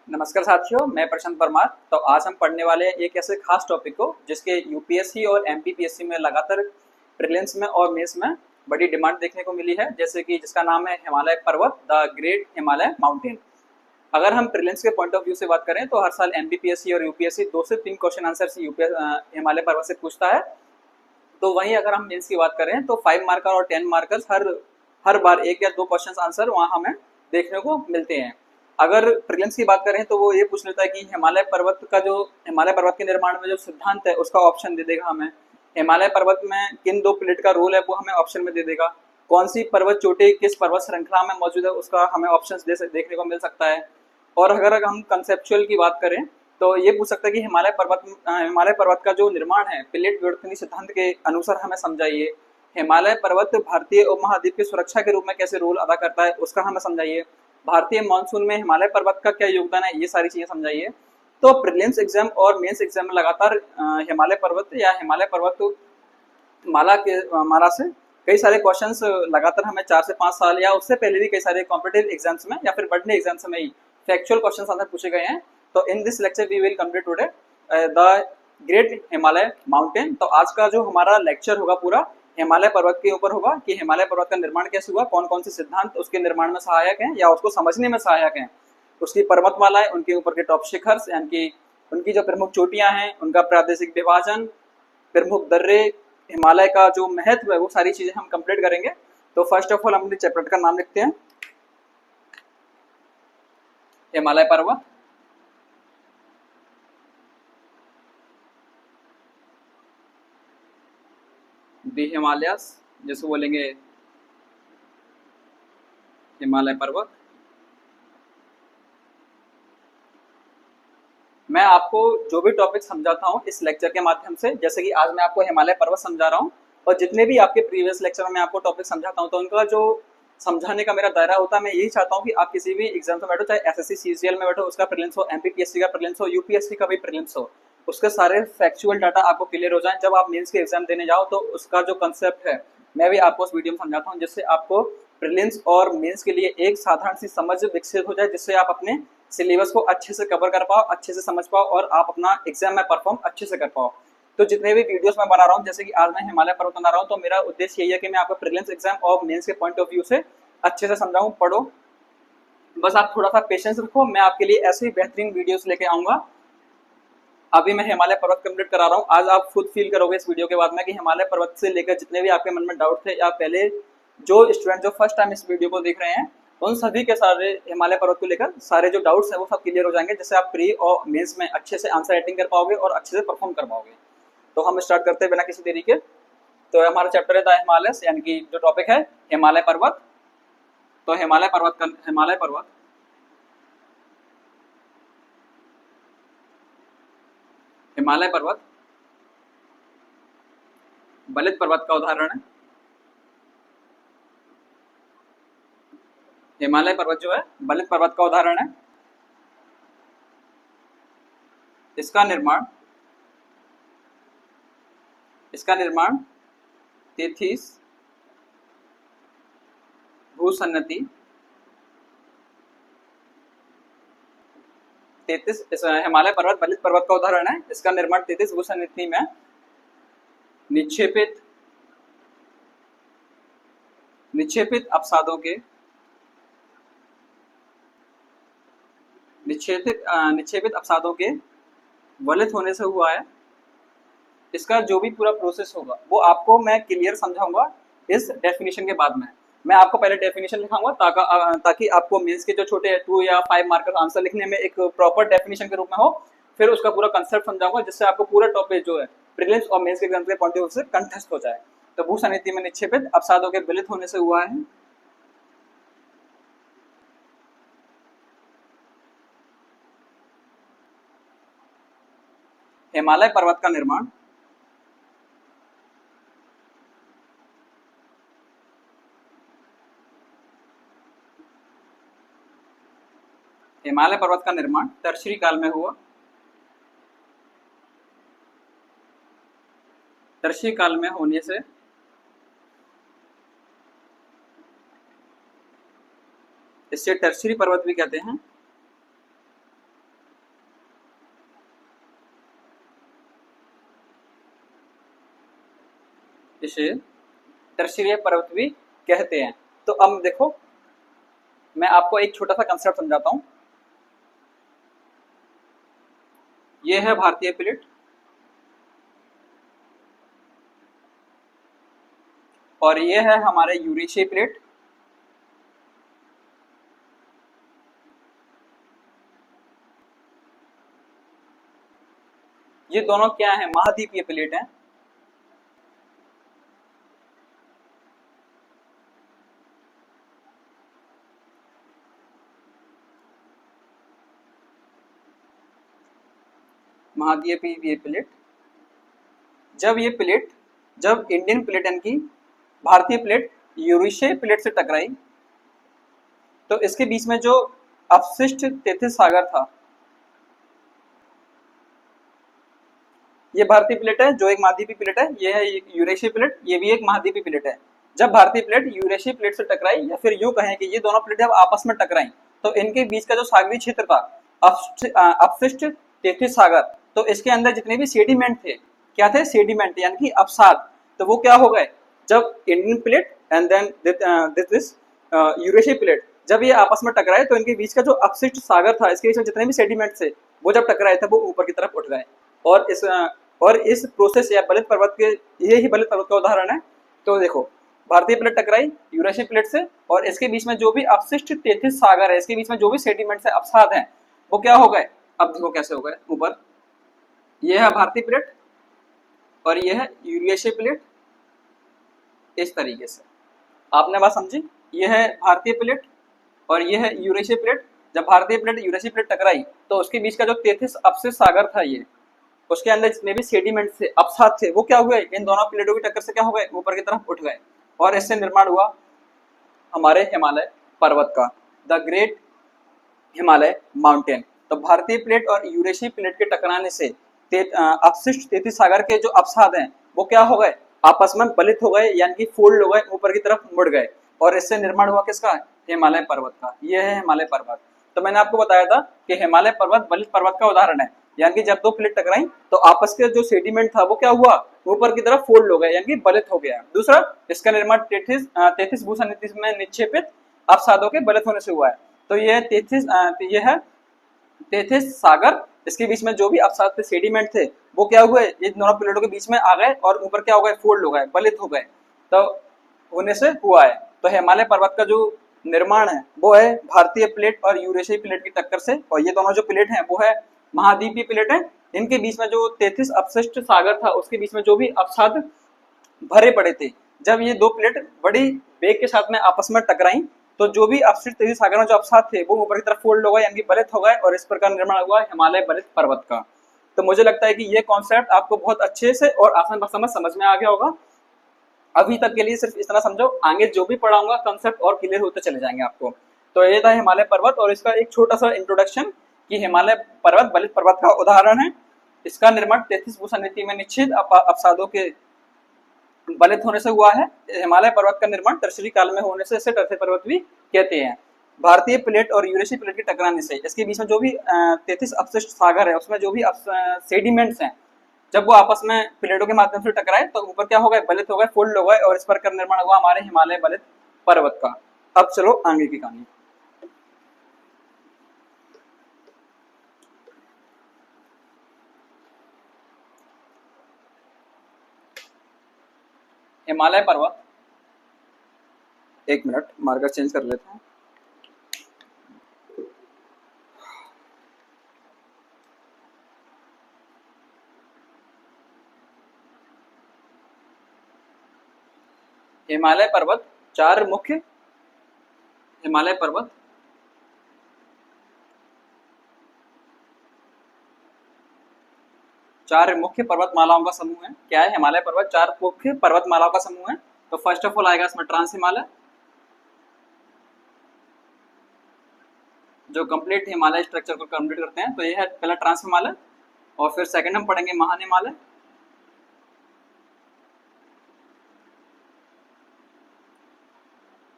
नमस्कार साथियों, मैं प्रशांत परमार। तो आज हम पढ़ने वाले हैं एक ऐसे खास टॉपिक को जिसके यूपीएससी और एमपीपीएससी में लगातार प्रीलिम्स में और मेंस में बड़ी डिमांड देखने को मिली है, जैसे कि जिसका नाम है हिमालय पर्वत, द ग्रेट हिमालय माउंटेन। अगर हम प्रीलिम्स के पॉइंट ऑफ व्यू से बात करें तो हर साल एमपीपीएससी और यूपीएससी 2 से 3 क्वेश्चन आंसर हिमालय पर्वत से पूछता है। तो वहीं अगर हम मेंस की बात करें तो 5 मार्कर और 10 मार्कर्स हर हर बार एक या दो क्वेश्चन आंसर वहाँ हमें देखने को मिलते हैं। अगर प्रीलिम्स की बात करें तो वो ये पूछ लेता है कि हिमालय पर्वत के निर्माण में जो सिद्धांत है उसका ऑप्शन दे देगा हमें। हिमालय पर्वत में किन 2 प्लेट का रोल है वो हमें ऑप्शन में दे देगा। कौन सी पर्वत चोटी किस पर्वत श्रृंखला में मौजूद है उसका हमें ऑप्शन देखने को मिल सकता है। और अगर हम कंसेप्चुअल की बात करें तो ये पूछ सकता है कि हिमालय पर्वत का जो निर्माण है प्लेट विवर्तनीय सिद्धांत के अनुसार हमें समझाइए। हिमालय पर्वत भारतीय उपमहाद्वीप की सुरक्षा के रूप में कैसे रोल अदा करता है उसका हमें समझाइए। भारतीय मानसून में हिमालय पर्वत का क्या योगदान है, ये सारी चीजें समझाइए। तो प्रीलिम्स एग्जाम और मेंस एग्जाम में लगातार हिमालय पर्वत या हिमालय पर्वत माला से कई सारे क्वेश्चंस लगातार हमें 4 से 5 साल या उससे पहले भी कई सारे कॉम्पिटेटिव एग्जाम्स में या फिर बढ़ने एग्जाम्स में ही फैक्चुअल क्वेश्चंस आंसर पूछे गए हैं। तो in this lecture we will complete today the great Himalaya mountain. तो आज का जो हमारा लेक्चर होगा पूरा हिमालय पर्वत के ऊपर होगा कि हिमालय पर्वत का निर्माण कैसे हुआ, कौन कौन से सिद्धांत उसके निर्माण में सहायक हैं या उसको समझने में सहायक हैं, उसकी पर्वतमालाएं, उनके ऊपर के टॉप शिखर्स यानी कि उनकी जो प्रमुख चोटियां हैं, उनका प्रादेशिक विभाजन, प्रमुख दर्रे, हिमालय का जो महत्व है, वो सारी चीजें हम कंप्लीट करेंगे। तो फर्स्ट ऑफ ऑल हम अपने चैप्टर का नाम लिखते हैं हिमालय पर्वत। दी हिमालयस, जिसको बोलेंगे हिमालय पर्वत। मैं आपको जो भी टॉपिक समझाता हूँ इस लेक्चर के माध्यम से, जैसे कि आज मैं आपको हिमालय पर्वत समझा रहा हूँ और जितने भी आपके प्रीवियस लेक्चर में आपको टॉपिक समझाता हूँ तो उनका जो समझाने का मेरा दायरा होता है, मैं यही चाहता हूँ कि आप किसी भी एग्जाम में बैठो, चाहे एसएससी सीजीएल में बैठो, उसका प्रीलिम्स हो, एमपीपीएससी का प्रीलिम्स हो, यूपीएससी का भी प्रीलिम्स हो, उसके सारे फैक्चुअल डाटा आपको क्लियर हो जाए। जब आप मेंस के एग्जाम देने जाओ तो उसका जो कंसेप्ट है मैं भी आपको उस वीडियो में समझाता हूँ, जिससे आपको प्रीलिम्स और मेंस के लिए एक साधारण सी समझ विकसित हो जाए, जिससे आप अपने सिलेबस को अच्छे से कवर कर पाओ, अच्छे से समझ पाओ और आप अपना एग्जाम में परफॉर्म अच्छे से कर पाओ। तो जितने भी वीडियोस मैं बना रहा हूँ, जैसे कि आज मैं हिमालय पर्वत बना रहा हूँ, तो मेरा उद्देश्य यही है कि मैं आपको प्रीलिम्स एग्जाम और मेंस के पॉइंट ऑफ व्यू से अच्छे से समझाऊं। पढ़ो, बस आप थोड़ा सा पेशेंस रखो, मैं आपके लिए ऐसे ही बेहतरीन वीडियोस लेके आऊंगा। अभी मैं हिमालय पर्वत कंप्लीट करा रहा हूँ, आज आप खुद फील करोगे इस वीडियो के बाद में कि हिमालय पर्वत से लेकर जितने भी आपके मन में डाउट थे या पहले जो स्टूडेंट जो फर्स्ट टाइम इस वीडियो को देख रहे हैं, उन सभी के सारे हिमालय पर्वत को लेकर सारे जो डाउट्स हैं वो सब क्लियर हो जाएंगे, जिससे आप प्री और मेंस में अच्छे से आंसर राइटिंग कर पाओगे और अच्छे से परफॉर्म कर पाओगे। तो हम स्टार्ट करते हैं बिना किसी देरी के। तो हमारा चैप्टर है द हिमालयस, यानी कि जो टॉपिक है हिमालय पर्वत। तो हिमालय पर्वत हिमालय पर्वत बलित पर्वत का उदाहरण है। हिमालय पर्वत जो है बलित पर्वत का उदाहरण है। इसका निर्माण इसका निर्माण तेथिस भूसन्नति हिमालय पर्वत बलित पर्वत का उदाहरण है। इसका निर्माण तेथिस भूसन्नति में निक्षेपित अपसादों के निक्षेपित अपसादों के वलित होने से हुआ है। इसका जो भी पूरा प्रोसेस होगा वो आपको मैं क्लियर समझाऊंगा इस डेफिनेशन के बाद में। मैं आपको पहले डेफिनेशन लिखाऊंगा ताकि आपको मेंस के जो छोटे 2 या 5 मार्कर आंसर लिखने में एक प्रॉपर डेफिनेशन के रूप में हो। फिर उसका पूरा कंसेप्ट समझाऊंगा, जिससे आपको पूरा टॉपिक जो है प्रीलिम्स और मेंस के एग्जाम के पॉइंट ऑफ व्यू से कंठस्थ हो जाए। तो भूसन्निधि में निक्षेपित अपसादों के विलित होने से हुआ है। हिमालय पर्वत का निर्माण टर्शियरी काल में हुआ। टर्शियरी काल में होने से इससे टर्शियरी पर्वत भी कहते हैं। इसे टर्शीय पर्वत भी कहते हैं। तो अब देखो, मैं आपको एक छोटा सा कंसेप्ट समझाता हूँ। ये है भारतीय प्लेट और ये है हमारे यूरेशिया प्लेट। ये दोनों क्या है? महाद्वीपीय प्लेट है। महाद्वीपीय प्लेट। जब इंडियन प्लेट यानी कि भारतीय प्लेट यूरेशिया प्लेट से टकराई, तो इसके बीच में जो अपशिष्ट तैथिस सागर था, ये भारतीय प्लेट है जो एक महाद्वीपीय प्लेट है, ये है यूरेशिया प्लेट, ये भी एक महाद्वीपीय प्लेट है। जब भारतीय प्लेट यूरेशिया प्लेट से टकराई, या फिर यूं कहें कि ये दोनों प्लेटें अब आपस में टकराई, तो इनके बीच का जो सागरीय क्षेत्र था, अपशिष्ट तैथिस सागर, तो इसके अंदर जितने भी सेडिमेंट थे, क्या थे? सेडिमेंट यानी कि अपसाद। तो वो क्या हो गए? जब Indian plate and then this Eurasia plate, जब ये आपस में टकराए, तो इनके बीच का जो अपशिष्ट सागर था, इसके बीच में जितने भी सेडिमेंट थे, वो जब टकराए थे, वो ऊपर की तरफ उठ गए। और इस प्रोसेस या बलित पर्वत के, ये ही बलित पर्वत का उदाहरण है। तो देखो, भारतीय प्लेट टकराई यूरेशिया प्लेट से, और इसके बीच में जो भी अपशिष्ट तैथिस सागर है, इसके बीच में जो भी सेडिमेंट्स है, अपसाद हैं, वो क्या हो गए? अब देखो कैसे हो गए ऊपर। ये है भारतीय प्लेट और ये है यूरेशिया प्लेट। इस तरीके से आपने बात समझी? ये है भारतीय प्लेट और ये है यूरेशिया प्लेट। जब भारतीय प्लेट यूरेशिया प्लेट टकराई, तो उसके बीच का जो तैथिस अपशिष्ट सागर था, ये उसके अंदर जितने भी सेडिमेंट थे, अपसाद थे, वो क्या हुए? इन दोनों प्लेटों की टक्कर से क्या हो गए? ऊपर की तरफ उठ गए, और इससे निर्माण हुआ हमारे हिमालय पर्वत का, द ग्रेट हिमालय माउंटेन। तो भारतीय प्लेट और यूरेशिया प्लेट के टकराने से अपशिष्ट तैथिस सागर के जो अपसाद हैं, वो क्या हो गए? आपस में बलित हो गए, यानी कि फोल्ड हो गए, ऊपर की तरफ मुड़ गए, और इससे निर्माण हुआ किसका? हिमालय पर्वत का। यह है हिमालय पर्वत। तो मैंने आपको बताया था कि हिमालय पर्वत बलित पर्वत का उदाहरण है, यानी कि जब दो प्लेट टकराई, तो आपस के जो सेडिमेंट था, वो क्या हुआ? ऊपर की तरफ फोल्ड हो गया, यानी कि बलित हो गया। दूसरा, इसका निर्माण तैथिस भूसंनिधि में निक्षेपित अपसादों के बलित होने से हुआ है। तो यह यह है तैथिस सागर। इसके बीच में जो भी अपसाद थे, सेडिमेंट थे, वो क्या हुए? ये दोनों प्लेटों के बीच में आ गए और ऊपर क्या हो गए? फोल्ड हो गए, बलित हो गए, तो होने से हुआ है। तो हिमालय पर्वत का जो निर्माण है, वो है भारतीय प्लेट और यूरेशिया प्लेट की टक्कर से। और ये दोनों जो प्लेट हैं, वो है महाद्वीपीय प्लेट है। इनके बीच में जो तैथिस अपशिष्ट सागर था, उसके बीच में जो भी अपसाद भरे पड़े थे, जब ये दो प्लेट बड़ी वेग के साथ में आपस में टकराई, तो जो भी अपशिष्ट तैथिस सागर में जो अपसाद थे, वो ऊपर की तरफ फोल्ड हो गए, यानी बलित हो गए, और इस प्रकार निर्माण हुआ हिमालय बलित पर्वत का। तो मुझे लगता है कि ये कॉन्सेप्ट आपको बहुत अच्छे से और आसान भाषा में समझ में आ गया होगा। अभी तक के लिए सिर्फ इतना समझो, आगे जो भी पढ़ाऊंगा कंसेप्ट और क्लियर होते चले जाएंगे आपको। तो ये था हिमालय पर्वत और इसका एक छोटा सा इंट्रोडक्शन कि हिमालय पर्वत बलित पर्वत का उदाहरण है। इसका निर्माण तैथिस भूसंनिधि में निश्चित अपसादों के बलित होने से हुआ है। हिमालय पर्वत का निर्माण टर्शरी काल में होने से इसे टर्शरी पर्वत भी कहते हैं। भारतीय प्लेट और यूरेशिया प्लेट के टकराने से इसके बीच में जो भी तैथिस अपशिष्ट सागर है, उसमें जो भी सेडिमेंट्स हैं, जब वो आपस में प्लेटों के माध्यम से टकराए, तो ऊपर क्या हो गए? बलित हो गए, फोल्ड हो गए, और इस पर निर्माण हुआ हमारे हिमालय बलित पर्वत का। अब चलो आगे की कहानी। हिमालय पर्वत, एक मिनट मार्कर चेंज कर लेते हैं। हिमालय पर्वत चार मुख्य हिमालय पर्वत चार मुख्य पर्वतमालाओं का समूह है। क्या है? हिमालय पर्वत चार मुख्य पर्वतमालाओं का समूह है। तो फर्स्ट ऑफ ऑल आएगा इसमें ट्रांस हिमालय, जो कंप्लीट हिमालय स्ट्रक्चर को कंप्लीट करते हैं। तो ये है पहला ट्रांस हिमालय, और फिर सेकंड हम पढ़ेंगे महान हिमालय,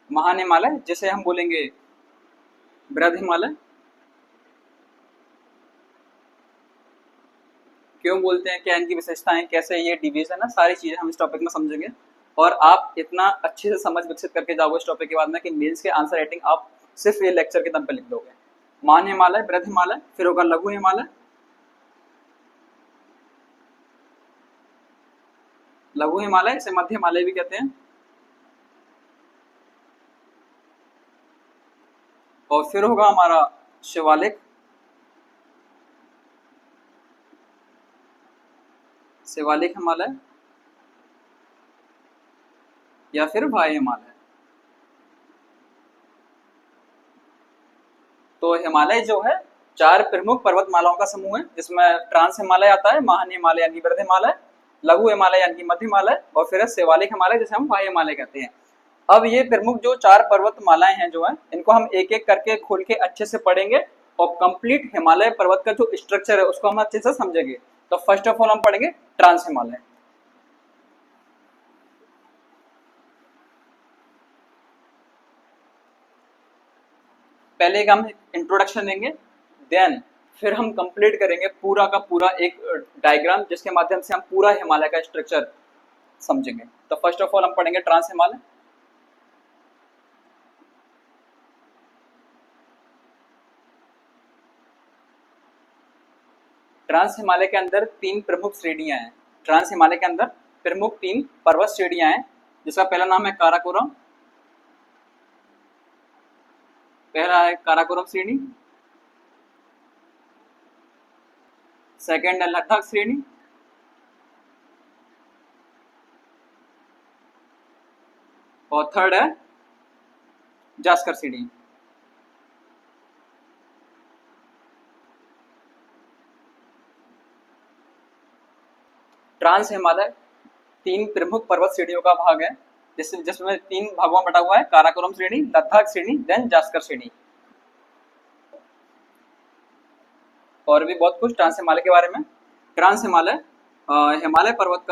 महान हिमालय जिसे हम बोलेंगे बृहद हिमालय। क्यों बोलते हैं, क्या इनकी विशेषताएं, कैसे ये डिवीजन है, सारी चीजें हम इस टॉपिक में समझेंगे। और आप इतना अच्छे से समझ विकसित करके जाओगे इस टॉपिक के बाद में कि मेंस के आंसर राइटिंग आप सिर्फ ये लेक्चर के दम पे लिख दोगे। मान हिमालय, बृहद हिमालय, फिर होगा लघु हिमालय, लघु हिमालय इसे मध्य हिमालय भी कहते हैं, और फिर होगा हमारा शिवालिक, शिवालिक हिमालय, या फिर वायु हिमालय। तो हिमालय जो है 4 प्रमुख पर्वतमालाओं का समूह है, जिसमें ट्रांस हिमालय आता है, महान हिमालय यानी बृहद हिमालय, लघु हिमालय यानी मध्य हिमालय, और फिर शिवालिक हिमालय जिसे हम वायु हिमालय कहते हैं। अब ये प्रमुख जो 4 पर्वतमालाएं हैं जो है, इनको हम एक एक करके खोल के अच्छे से पढ़ेंगे और कंप्लीट हिमालय पर्वत का जो स्ट्रक्चर है उसको हम अच्छे से समझेंगे। तो फर्स्ट ऑफ ऑल हम पढ़ेंगे ट्रांस हिमालय। पहले का हम इंट्रोडक्शन देंगे, देन फिर हम कंप्लीट करेंगे पूरा का पूरा एक डायग्राम जिसके माध्यम से हम पूरा हिमालय का स्ट्रक्चर समझेंगे। तो फर्स्ट ऑफ ऑल हम पढ़ेंगे ट्रांस हिमालय। ट्रांस हिमालय के अंदर 3 प्रमुख श्रेणियां हैं। ट्रांस हिमालय के अंदर प्रमुख 3 पर्वत श्रेणियां हैं, जिसका पहला नाम है काराकोरम, पहला है काराकोरम श्रेणी, सेकंड है लद्दाख श्रेणी, और थर्ड है जास्कर श्रेणी। ट्रांस हिमालय 3 प्रमुख पर्वत श्रेणियों का भाग है, जिसमें 3 भागों में बटा हुआ है, काराकोरम श्रेणी, लद्दाख श्रेणी, देन जास्कर श्रेणी। और भी बहुत कुछ ट्रांस हिमालय के बारे में। ट्रांस हिमालय हिमालय पर्वत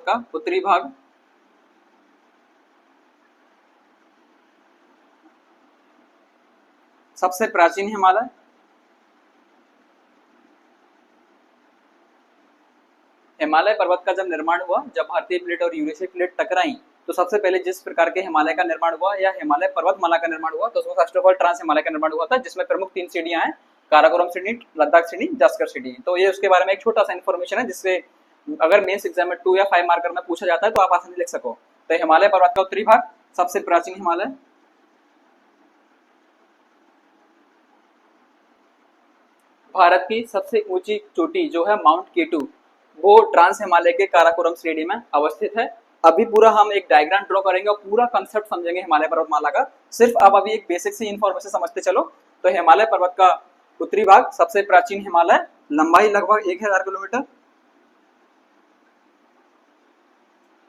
का उत्तरी भाग, सबसे प्राचीन हिमालय, हिमालय पर्वत का जब निर्माण हुआ, जब भारतीय प्लेट और यूरेशियन प्लेट टकराई, तो सबसे पहले जिस प्रकार के हिमालय का निर्माण हुआ या हिमालय पर्वतमाला का निर्माण हुआ, तो उसमें first of all trans Himalaya का निर्माण हुआ था, जिसमें प्रमुख 3 श्रेणियां हैं, काराकोरम श्रेणी, लद्दाख श्रेणी, जास्कर श्रेणी। तो ये उसके बारे में एक छोटा सा इन्फॉर्मेशन है, जिससे अगर मेंस एग्जाम में 2 या 5 मार्कर में पूछा जाता है तो आप आसानी लिख सको। तो हिमालय पर्वत का उत्तरी भाग, सबसे प्राचीन हिमालय, भारत की सबसे ऊंची चोटी जो है माउंट केटू, वो ट्रांस हिमालय के काराकोरम श्रेणी में अवस्थित है। अभी पूरा हम एक डायग्राम ड्रॉ करेंगे और पूरा कंसेप्ट समझेंगे हिमालय पर्वतमाला का। सिर्फ आप अभी एक बेसिक सी इन्फॉर्मेशन समझते चलो। तो हिमालय पर्वत का उत्तरी भाग, सबसे प्राचीन हिमालय, लंबाई लगभग 1000 किलोमीटर।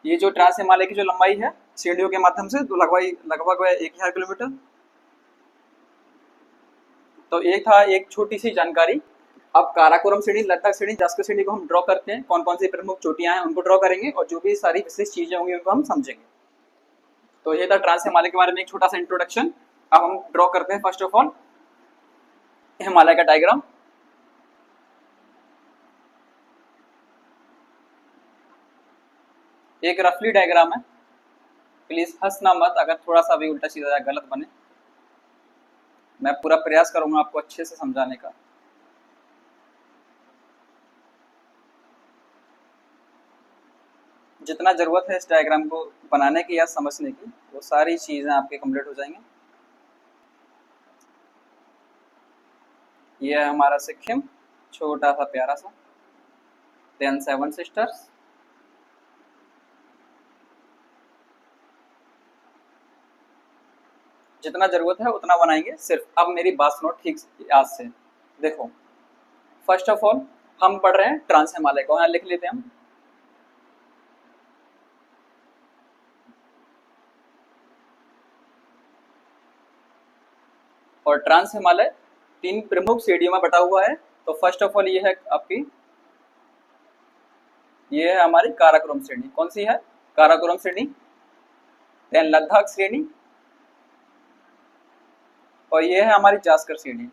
ये जो ट्रांस हिमालय की जो लंबाई है सीढ़ियों के माध्यम से, तो लगभग 1000 किलोमीटर। तो ये था एक छोटी सी जानकारी। अब काराकोरम श्रेणी, लद्दाख श्रेणी, जास्कर श्रेणी को हम ड्रॉ करते हैं, कौन कौन सी प्रमुख चोटियां हैं उनको ड्रॉ करेंगे और जो भी सारी विशेष चीजें होंगी उनको हम समझेंगे। तो ये था ट्रांस हिमालय के बारे में एक छोटा सा इंट्रोडक्शन। अब हम ड्रॉ करते हैं फर्स्ट ऑफ ऑल हिमालय का डायग्राम। एक रफली डायग्राम है, प्लीज हंसना मत अगर थोड़ा सा भी उल्टा सीधा गलत बने। मैं पूरा प्रयास करूंगा आपको अच्छे से समझाने का। जितना जरूरत है इस डायग्राम को बनाने की या समझने की, वो सारी चीजें आपके कंप्लीट हो जाएंगे। ये है हमारा सिक्किम, छोटा सा प्यारा सा, देन 7 सिस्टर्स, जितना जरूरत है उतना बनाएंगे सिर्फ। अब मेरी बात सुनो ठीक आज से। देखो, फर्स्ट ऑफ ऑल हम पढ़ रहे हैं ट्रांस हिमालय को, यहाँ लिख लेते हैं हम। और ट्रांस हिमालय 3 प्रमुख श्रेणियों में बटा हुआ है। तो फर्स्ट ऑफ ऑल ये है आपकी, ये है हमारी काराकोरम श्रेणी। कौन सी है? काराकोरम श्रेणी, देन लद्दाख श्रेणी, और ये है हमारी जास्कर श्रेणी।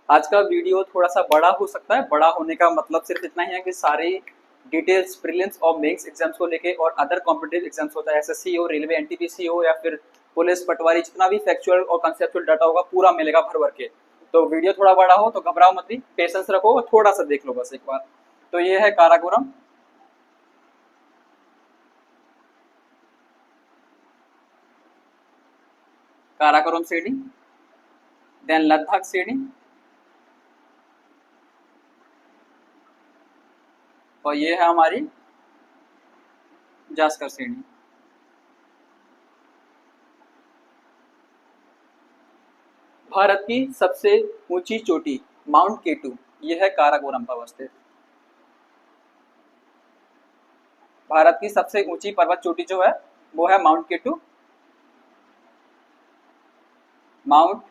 आज का वीडियो थोड़ा सा बड़ा हो सकता है। बड़ा होने का मतलब सिर्फ इतना ही है कि सारी डिटेल्स प्रीलिम्स और मेंस एग्जाम्स को लेके और अदर कॉम्पिटिटिव एग्जाम्स होता है, एसएससी हो, रेलवे एनटीपीसी हो या फिर पुलिस पटवारी, जितना भी फैक्चुअल और कंसेप्चुअल डाटा होगा पूरा मिलेगा भर भर के। तो वीडियो थोड़ा बड़ा हो तो घबराओ मत, भी पेशेंस रखो और थोड़ा सा देख लो बस एक बार। तो ये है काराकोरम, काराकोरम श्रेणी, देन लद्दाख श्रेणी, और ये है हमारी जास्कर श्रेणी। भारत की सबसे ऊंची चोटी माउंट केटू, ये है काराकोरम पर अवस्थित। भारत की सबसे ऊंची पर्वत चोटी जो है वो है माउंट केटू। माउंट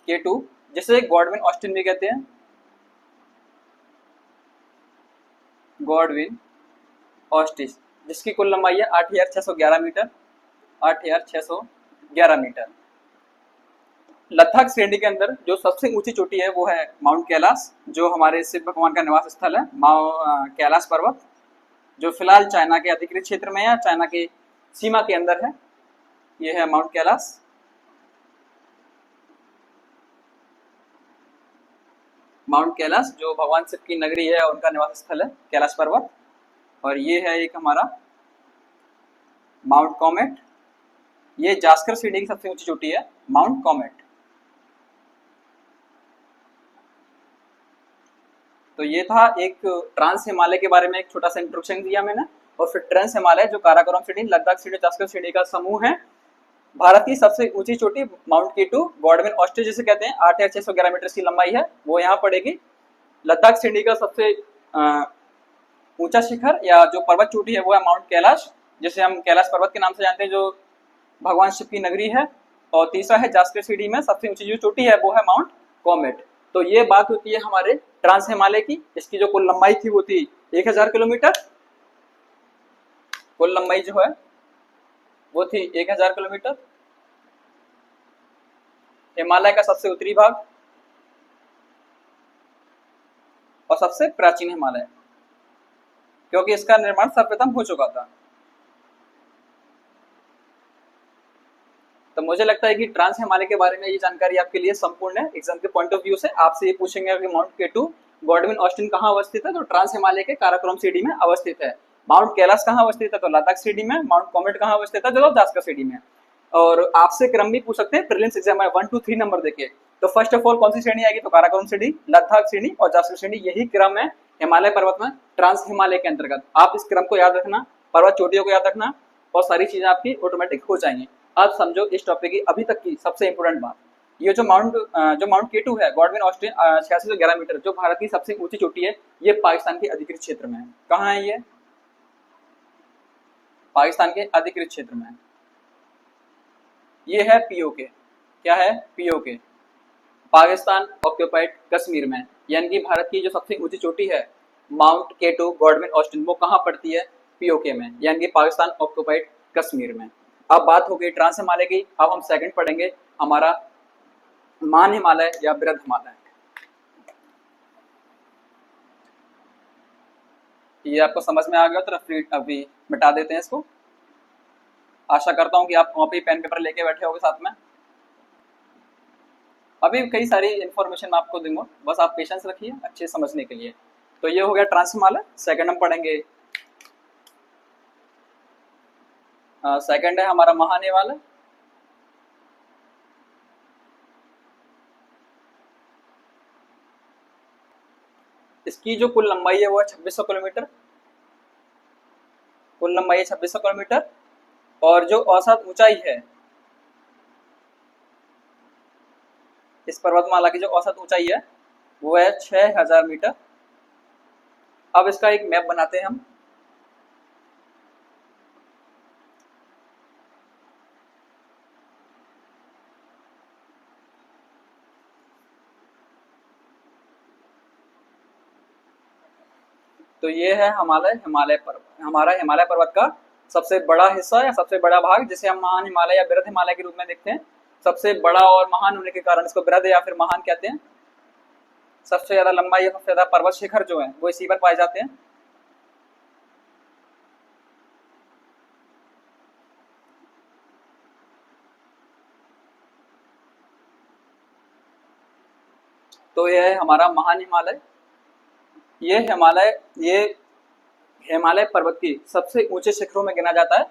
केटू जिसे गॉडविन ऑस्टिन भी कहते हैं, गॉडविन ऑस्टिस, जिसकी कुल लंबाई है 8,611 मीटर, 8,611 मीटर। लद्दाख श्रेणी के अंदर जो सबसे ऊंची चोटी है वो है माउंट कैलाश, जो हमारे शिव भगवान का निवास स्थल है। कैलाश पर्वत जो फिलहाल चाइना के अधिकृत क्षेत्र में है, चाइना की सीमा के अंदर है, ये है माउंट कैलाश। माउंट कैलाश जो भगवान शिव की नगरी है, उनका निवास स्थल है कैलाश पर्वत। और ये है एक हमारा माउंट कॉमेट, ये जास्कर श्रेणी की सबसे ऊंची चोटी है, माउंट कॉमेट। तो ये था एक ट्रांस हिमालय के बारे में एक छोटा सा इंट्रोडक्शन दिया मैंने। और फिर ट्रांस हिमालय जो काराकोरम श्रेणी, लद्दाख श्रेणी, जास्कर श्रेणी का समूह है। भारत की सबसे ऊंची चोटी माउंट केटू, गॉडविन ऑस्टिस जिसे कहते हैं, 8,611 मीटर की लंबाई है, वो यहाँ पड़ेगी। लद्दाख श्रेणी का सबसे ऊंचा शिखर या जो पर्वत चोटी है वो है माउंट कैलाश, जिसे हम कैलाश पर्वत के नाम से जानते हैं, जो भगवान शिव की नगरी है। और तीसरा है जास्कर श्रेणी में सबसे ऊंची जो चोटी है वो है माउंट कॉमेट। तो ये बात होती है हमारे ट्रांस हिमालय की। इसकी जो कुल लंबाई थी वो थी 1,000 किलोमीटर, कुल लंबाई जो है वो थी 1,000 किलोमीटर। हिमालय का सबसे उत्तरी भाग और सबसे प्राचीन हिमालय, क्योंकि इसका निर्माण सर्वप्रथम हो चुका था। तो मुझे लगता है कि ट्रांस हिमालय के बारे में ये जानकारी आपके लिए संपूर्ण है। एग्जाम के पॉइंट ऑफ व्यू से आपसे ये पूछेंगे कि माउंट केटू, गॉडविन ऑस्टिन कहाँ अवस्थित है, तो ट्रांस हिमालय के काराकोरम श्रेणी में अवस्थित है। माउंट कैलाश कहाँ अवस्थित है, तो लद्दाख श्रेणी में। माउंट कॉमेट कहाँ अवस्थित है, तो जास्कर श्रेणी में। और आपसे क्रम भी पूछ सकते हैं प्रीलिम्स एग्जाम में 1 2 3 नंबर देके। तो फर्स्ट ऑफ ऑल कौन सी श्रेणी आएगी, तो काराकोरम श्रेणी, लद्दाख श्रेणी और जास्कर श्रेणी, यही क्रम है हिमालय पर्वत में ट्रांस हिमालय के अंतर्गत। आप इस क्रम को याद रखना, पर्वत चोटियों को याद रखना, और सारी चीजें आपकी ऑटोमेटिक हो जाएंगी। अब समझो इस टॉपिक की अभी तक की सबसे इंपोर्टेंट बात, ये जो माउंट केटू है, गॉडविन ऑस्टिन, 8611 मीटर, जो भारत की सबसे ऊंची चोटी है, ये पाकिस्तान के अधिकृत क्षेत्र में है। कहाँ है ये, पाकिस्तान के अधिकृत क्षेत्र में है। ये है पीओके, क्या है, पीओके, पाकिस्तान ऑक्यूपाइड कश्मीर में। यानी कि भारत की जो सबसे ऊंची चोटी है माउंट केटू, गॉडविन ऑस्टिन, वो कहाँ पड़ती है, पीओके में, यानी कि पाकिस्तान ऑक्यूपाइड कश्मीर में। अब बात हो गई ट्रांस हिमालय की। अब हम सेकंड पढ़ेंगे हमारा मान हिमालय या बृहद हिमालय। ये आपको समझ में आ गया, तो अभी मिटा देते हैं इसको। आशा करता हूं कि आप कॉपी पेन पेपर लेके बैठे होगे साथ में। अभी कई सारी इंफॉर्मेशन मैं आपको दूंगा, बस आप पेशेंस रखिए अच्छे समझने के लिए। तो ये हो गया ट्रांस हिमालय। सेकंड हम पढ़ेंगे, सेकंड है हमारा महान हिमालय। इसकी जो कुल लंबाई है वो है 2600 किलोमीटर, कुल लंबाई है 2600 किलोमीटर। और जो औसत ऊंचाई है, इस पर्वतमाला की जो औसत ऊंचाई है वो है 6000 मीटर। अब इसका एक मैप बनाते हैं हम। तो ये है हिमालय पर्वत, हमारा हिमालय पर्वत का सबसे बड़ा हिस्सा या सबसे बड़ा भाग, जिसे हम महान हिमालय या बृहद हिमालय के रूप में देखते हैं। सबसे बड़ा और महान होने के कारण इसको बृहद या फिर महान कहते हैं। सबसे ज्यादा लंबाई या सबसे ज्यादा पर्वत शिखर जो है वो इसी पर पाए जाते हैं। तो यह है हमारा महान हिमालय। ये हिमालय ये हिमालय पर्वत की सबसे ऊंचे शिखरों में गिना जाता है।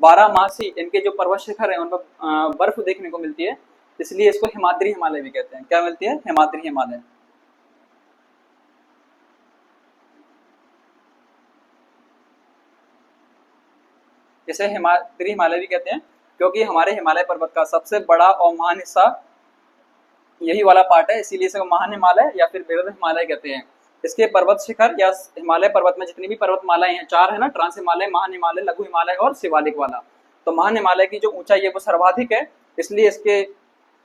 12 मासी इनके जो पर्वत शिखर है उन पर बर्फ देखने को मिलती है, इसलिए इसको हिमाद्री हिमालय भी कहते हैं। क्या मिलती है? हिमाद्री हिमालय। इसे हिमाद्री हिमालय भी कहते हैं क्योंकि हमारे हिमालय पर्वत का सबसे बड़ा और महान हिस्सा यही वाला पार्ट है, इसीलिए इसे महान हिमालय या फिर बृहद हिमालय कहते हैं। इसके पर्वत शिखर या हिमालय पर्वत में जितनी भी पर्वतमालाएं हैं, 4 है ना, ट्रांस हिमालय, महान हिमालय, लघु हिमालय और शिवालिक वाला। तो महान हिमालय की जो ऊंचाई है वो सर्वाधिक है, इसलिए इसके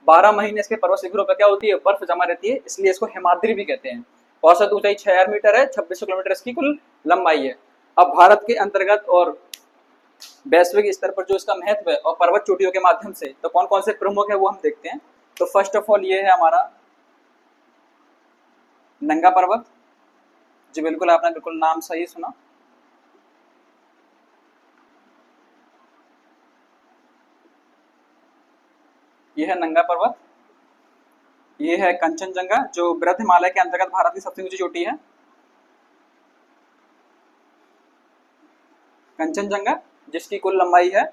12 महीने इसके पर्वत शिखरों पर क्या होती है? बर्फ जमा रहती है, इसलिए इसको हिमाद्री भी कहते हैं। औसत ऊंचाई 6000 मीटर है, 2600 किलोमीटर इसकी कुल लंबाई है। अब भारत के अंतर्गत और वैश्विक स्तर पर जो इसका महत्व है और पर्वत चोटियों के माध्यम से, तो कौन कौन से प्रमुख है वो हम देखते हैं। तो फर्स्ट ऑफ ऑल ये है हमारा नंगा पर्वत। जी बिल्कुल, आपने बिल्कुल नाम सही सुना। ये है नंगा पर्वत। ये है कंचनजंगा जो बृहद हिमालय के अंतर्गत भारत की सबसे ऊंची चोटी है। कंचनजंगा जिसकी कुल लंबाई है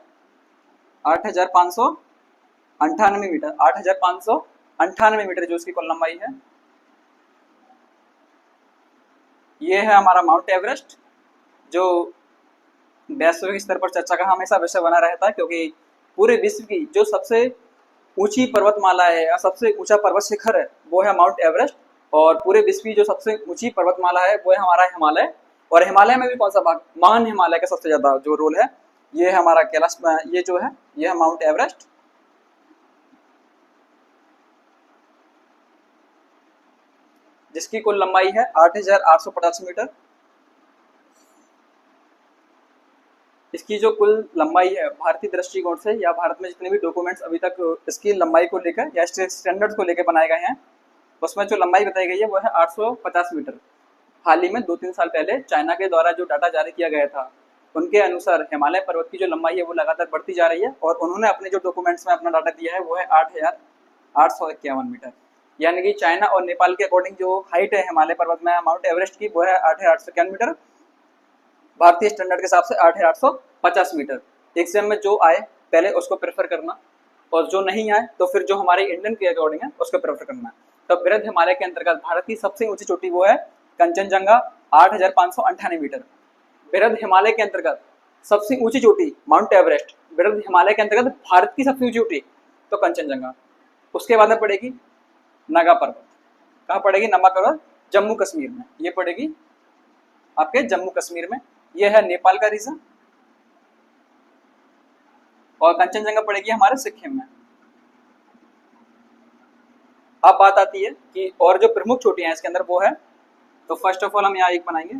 8598 मीटर, 8598 मीटर जो इसकी कुल लंबाई है। ये है हमारा माउंट एवरेस्ट जो वैश्विक स्तर पर चर्चा का हमेशा विषय बना रहता है, क्योंकि पूरे विश्व की जो सबसे ऊंची पर्वतमाला है या सबसे ऊंचा पर्वत शिखर है वो है माउंट एवरेस्ट, और पूरे विश्व की जो सबसे ऊंची पर्वतमाला है वो है हमारा हिमालय। और हिमालय में भी कौन सा भाग? महान हिमालय का सबसे ज्यादा जो रोल है, ये है हमारा कैलाश, ये जो है ये है माउंट एवरेस्ट। जिसकी कुल लंबाई है 8885 मीटर। इसकी जो कुल लंबाई है भारतीय दृष्टिकोण से या भारत में जितने भी डॉक्यूमेंट्स अभी तक इसकी लंबाई को लेकर या स्टैंडर्ड्स को लेकर बनाए गए हैं, उसमें जो लंबाई बताई गई है वो है 850 मीटर। हाल ही में 2-3 साल पहले चाइना के द्वारा जो डाटा जारी किया गया था, उनके अनुसार हिमालय पर्वत की जो लंबाई है वो लगातार बढ़ती जा रही है, और उन्होंने अपने जो डॉक्यूमेंट्स में अपना डाटा दिया है वो है 8851 मीटर। यानी कि चाइना और नेपाल के अकॉर्डिंग जो हाइट है हिमालय पर्वत में माउंट एवरेस्ट की वो है 8851 मीटर। भारतीय स्टैंडर्ड के हिसाब से 8850 मीटर। एग्जाम में जो आए पहले उसको प्रेफर करना, और जो नहीं आए तो फिर जो हमारे इंडियन के अकॉर्डिंग है उसको प्रेफर करना। तो बृहद हिमालय के अंतर्गत भारत की सबसे ऊंची चोटी वो है कंचनजंगा, 8598 मीटर। बृहद हिमालय के अंतर्गत सबसे ऊंची चोटी माउंट एवरेस्ट। बृहद हिमालय के अंतर्गत भारत की सबसे ऊंची चोटी तो कंचनजंगा। उसके बाद में पड़ेगी नागा पर्वत। कहाँ पड़ेगी? नागा पर्वत जम्मू कश्मीर में, ये पड़ेगी आपके जम्मू कश्मीर में। ये है नेपाल का रीजन, और कंचनजंगा पड़ेगी हमारे सिक्किम में। अब बात आती है कि और जो प्रमुख चोटियां हैं इसके अंदर वो है, तो फर्स्ट ऑफ ऑल हम यहाँ एक बनाएंगे,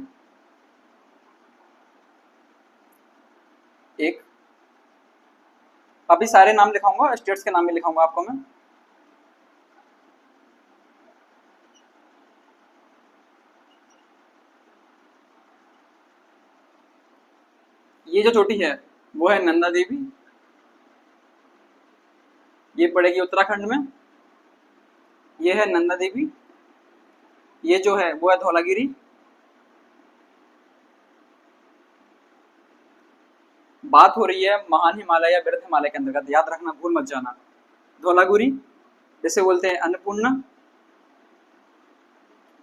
एक अभी सारे नाम लिखाऊंगा, स्टेट्स के नाम भी लिखाऊंगा आपको मैं। ये जो चोटी है वो है नंदा देवी, ये पड़ेगी उत्तराखंड में। ये है नंदा देवी। ये जो है वो है धौलागिरी। बात हो रही है महान हिमालय या बृहद हिमालय के अंतर्गत, याद रखना, भूल मत जाना। धौलागिरी जिसे बोलते हैं अन्नपूर्णा,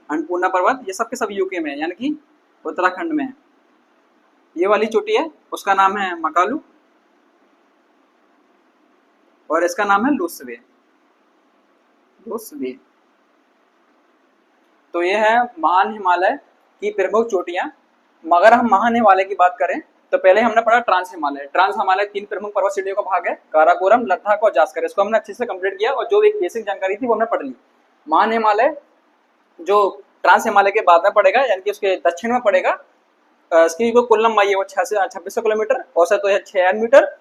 अन्नपूर्णा पर्वत, ये सब के सब यूके में है, यानी कि उत्तराखंड में है। ये वाली चोटी है उसका नाम है मकालू, और इसका नाम है लोसवे। लोसवे। तो ये है महान हिमालय की प्रमुख चोटियां। मगर हम महान हिमालय की बात करें तो पहले हमने पढ़ा ट्रांस हिमालय। ट्रांस हिमालय 3 प्रमुख पर्वत श्रेणियों का भाग है, काराकोरम, लद्दाख और जास्कर। इसको हमने अच्छे से कंप्लीट किया, और जो एक बेसिक जानकारी थी वो हमने पढ़ ली। महान हिमालय जो ट्रांस हिमालय के बाद में पड़ेगा, यानी कि उसके दक्षिण में पड़ेगा। इसकी जो कुल लंबाई है वो 2600 किलोमीटर, औसत तो है 6000 मीटर।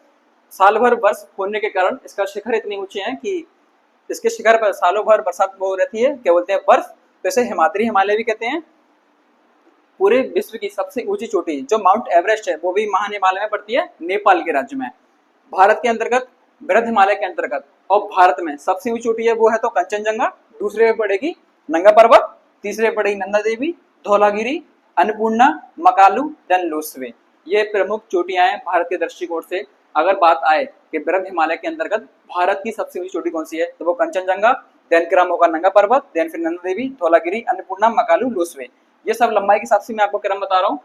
साल भर बर्फ होने के कारण इसका शिखर इतनी ऊंचे हैं कि इसके शिखर पर सालों भर बरसात हो रहती है, क्या बोलते हैं, बर्फ। तो इसे हिमाद्री हिमालय भी कहते हैं। पूरे विश्व की सबसे ऊंची चोटी जो माउंट एवरेस्ट है वो भी महान हिमालय में पड़ती है, नेपाल के राज्य में। भारत के अंतर्गत बृहद हिमालय के अंतर्गत और भारत में सबसे ऊंची चोटी है वो है तो कंचनजंगा, दूसरे पे पड़ेगी नंगा पर्वत, तीसरे पे पड़ेगी नंदा देवी, धौलागिरी, अन्नपूर्णा, मकालू, देन लोसवे। ये प्रमुख चोटियां हैं भारत के दृष्टिकोण से। अगर बात आए कि बृहद हिमालय के अंतर्गत भारत की सबसे ऊंची चोटी कौन सी है तो वो कंचनजंगा, देन क्रम होगा नंगा पर्वत, देन फिर नंदा देवी, धौलागिरी, अन्नपूर्णा, मकालू, लोसवे। ये सब लंबाई के हिसाब से मैं आपको क्रम बता रहा हूँ।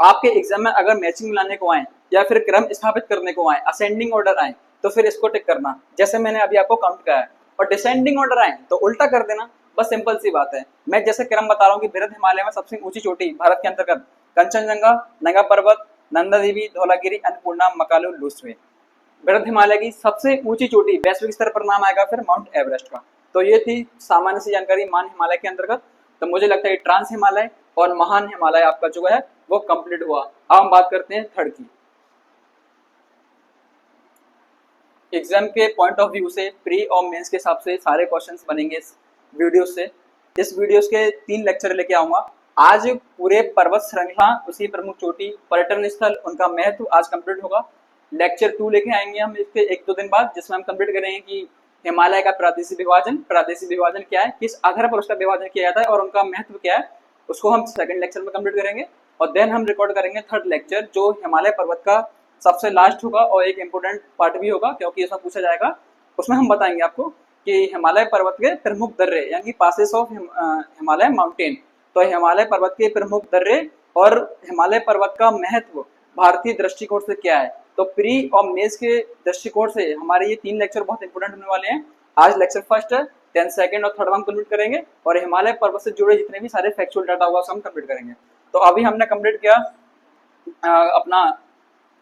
आपके एग्जाम में अगर मैचिंग लाने को आए या फिर क्रम स्थापित करने को आए, असेंडिंग ऑर्डर आए तो फिर इसको टिक करना, जैसे मैंने अभी आपको काउंट किया है। और डिसेंडिंग ऑर्डर आए तो उल्टा कर देना, बस सिंपल सी बात है। मैं जैसे क्रम बता रहा हूँ कि बृहद हिमालय में सबसे ऊंची चोटी भारत के अंतर्गत कंचनजंगा, नंगा पर्वत, नंदा देवी, धौलागिरी, अन्नपूर्णा, मकालू, लोसवे। बृहद हिमालय की सबसे ऊंची चोटी वैश्विक स्तर पर नाम आएगा फिर माउंट एवरेस्ट का। तो ये थी सामान्य सी जानकारी महान हिमालय के अंतर्गत। तो मुझे लगता है ट्रांस हिमालय और महान हिमालय आपका जो है वो कंप्लीट हुआ। अब हम बात करते हैं थर्ड की। एग्जाम के पॉइंट ऑफ व्यू से प्री और मेंस के हिसाब से सारे क्वेश्चंस बनेंगे इस वीडियो से। इस वीडियो के 3 लेक्चर लेके आऊंगा। आज पूरे पर्वत श्रृंखला, उसी प्रमुख चोटी, पर्यटन स्थल, उनका महत्व आज कंप्लीट होगा। लेक्चर 2 लेके आएंगे हम इसके 1-2 दिन बाद, जिसमें हम कंप्लीट करेंगे कि हिमालय का प्रादेशिक विभाजन क्या है, किस आधार पर उसका विभाजन किया जाता है और उनका महत्व क्या है, उसको हम सेकंड लेक्चर में कंप्लीट करेंगे। और देन हम रिकॉर्ड करेंगे थर्ड लेक्चर, जो हिमालय पर्वत का सबसे लास्ट होगा और एक इम्पोर्टेंट पार्ट भी होगा, क्योंकि इसमें पूछा जाएगा। उसमें हम बताएंगे आपको कि हिमालय पर्वत के प्रमुख दर्रे यानी पासेस ऑफ हिमालय माउंटेन। तो हिमालय पर्वत के प्रमुख दर्रे और हिमालय पर्वत का महत्व भारतीय दृष्टिकोण से क्या है। तो प्री और मेंस के दृष्टिकोण से हमारे ये 3 लेक्चर बहुत इंपोर्टेंट होने वाले हैं। आज लेक्चर फर्स्ट है, देन सेकंड और थर्ड हम कंप्लीट करेंगे और हिमालय पर्वत से जुड़े जितने भी सारे फैक्चुअल डाटा होगा हम कंप्लीट करेंगे। तो अभी हमने कंप्लीट किया अपना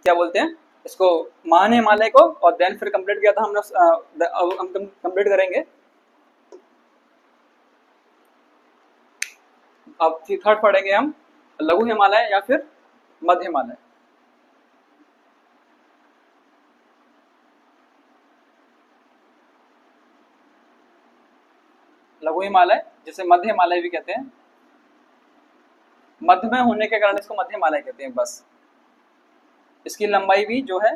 क्या बोलते हैं इसको, महान हिमालय को, और देन फिर कंप्लीट किया था हमने। अब हम कंप्लीट करेंगे अब थर्ड पढ़ेंगे हम लघु हिमालय या फिर मध्य हिमालय। लघु हिमालय जिसे मध्य हिमालय भी कहते हैं, मध्य में होने के कारण इसको मध्य हिमालय कहते हैं बस। इसकी लंबाई भी जो है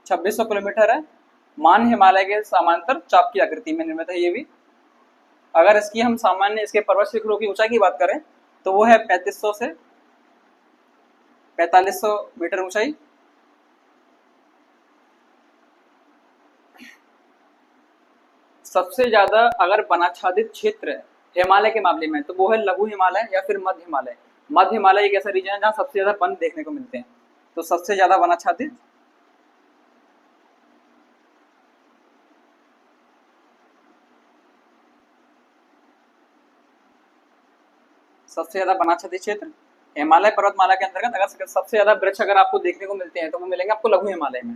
2600 किलोमीटर है। महान हिमालय के समांतर चाप की आकृति में निर्मित है ये भी। अगर इसकी हम सामान्य इसके पर्वत शिखरों की ऊंचाई की बात करें तो वो है 3500 से 4500 मीटर ऊंचाई। सबसे ज्यादा अगर वनाच्छादित क्षेत्र है हिमालय के मामले में तो वो है लघु हिमालय या फिर मध्य हिमालय। मध्य हिमालय एक ऐसा रीजन है जहाँ सबसे ज्यादा वन देखने को मिलते हैं। तो सबसे ज्यादा वनाच्छादित क्षेत्र हिमालय पर्वतमाला के अंतर्गत। अगर सबसे ज्यादा वृक्ष अगर आपको देखने को मिलते हैं तो वो मिलेंगे आपको लघु हिमालय में।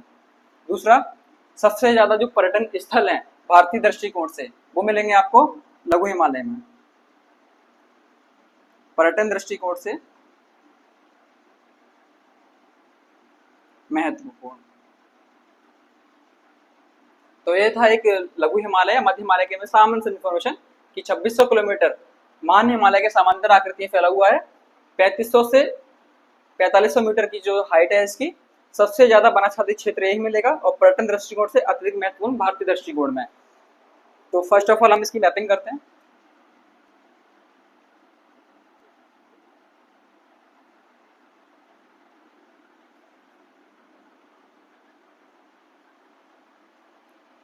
दूसरा, सबसे ज्यादा जो पर्यटन स्थल हैं भारतीय दृष्टिकोण से वो मिलेंगे आपको लघु हिमालय में। पर्यटन दृष्टिकोण से महत्वपूर्ण। तो ये था एक लघु हिमालय या मध्य हिमालय के में सामान्य इन्फॉर्मेशन कि 2600 किलोमीटर महान हिमालय के समांतर आकृति में फैला हुआ है। 3500 से 4500 मीटर की जो हाइट है इसकी। सबसे ज्यादा वनाच्छादित क्षेत्र यही मिलेगा और पर्यटन दृष्टिकोण से अतिरिक्त महत्वपूर्ण भारतीय दृष्टिकोण में। तो फर्स्ट ऑफ ऑल हम इसकी मैपिंग करते हैं।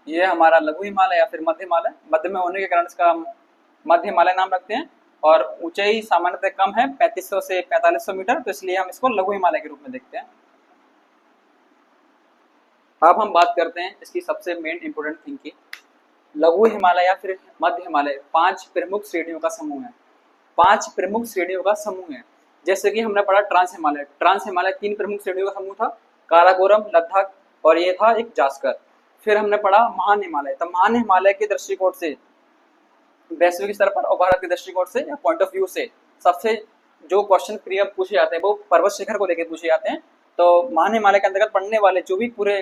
ये हमारा लघु हिमालय या फिर मध्य हिमालय, मध्य में होने के कारण इसका मध्य हिमालय नाम रखते हैं। और ऊंचाई सामान्यतः कम है 3500 से 4500 मीटर, तो इसलिए हम इसको लघु हिमालय के रूप में देखते हैं। अब हम बात करते हैं इसकी सबसे मेन इंपोर्टेंट थिंग की। लघु हिमालय या फिर मध्य हिमालय 5 प्रमुख श्रेणियों का समूह है। 5 प्रमुख श्रेणियों का समूह है। जैसे कि हमने पढ़ा ट्रांस हिमालय। ट्रांस हिमालय 3 प्रमुख श्रेणियों का समूह था, काराकोरम, लद्दाख और ये था एक जास्कर। फिर हमने पढ़ा महान हिमालय। तो महान हिमालय के दृष्टिकोण से वैश्विक स्तर पर और भारत के दृष्टिकोण से या पॉइंट ऑफ व्यू से सबसे जो क्वेश्चन प्रिय पूछे जाते हैं वो पर्वत शिखर को लेकर पूछे जाते हैं। तो महान हिमालय के अंतर्गत पढ़ने वाले जो भी पूरे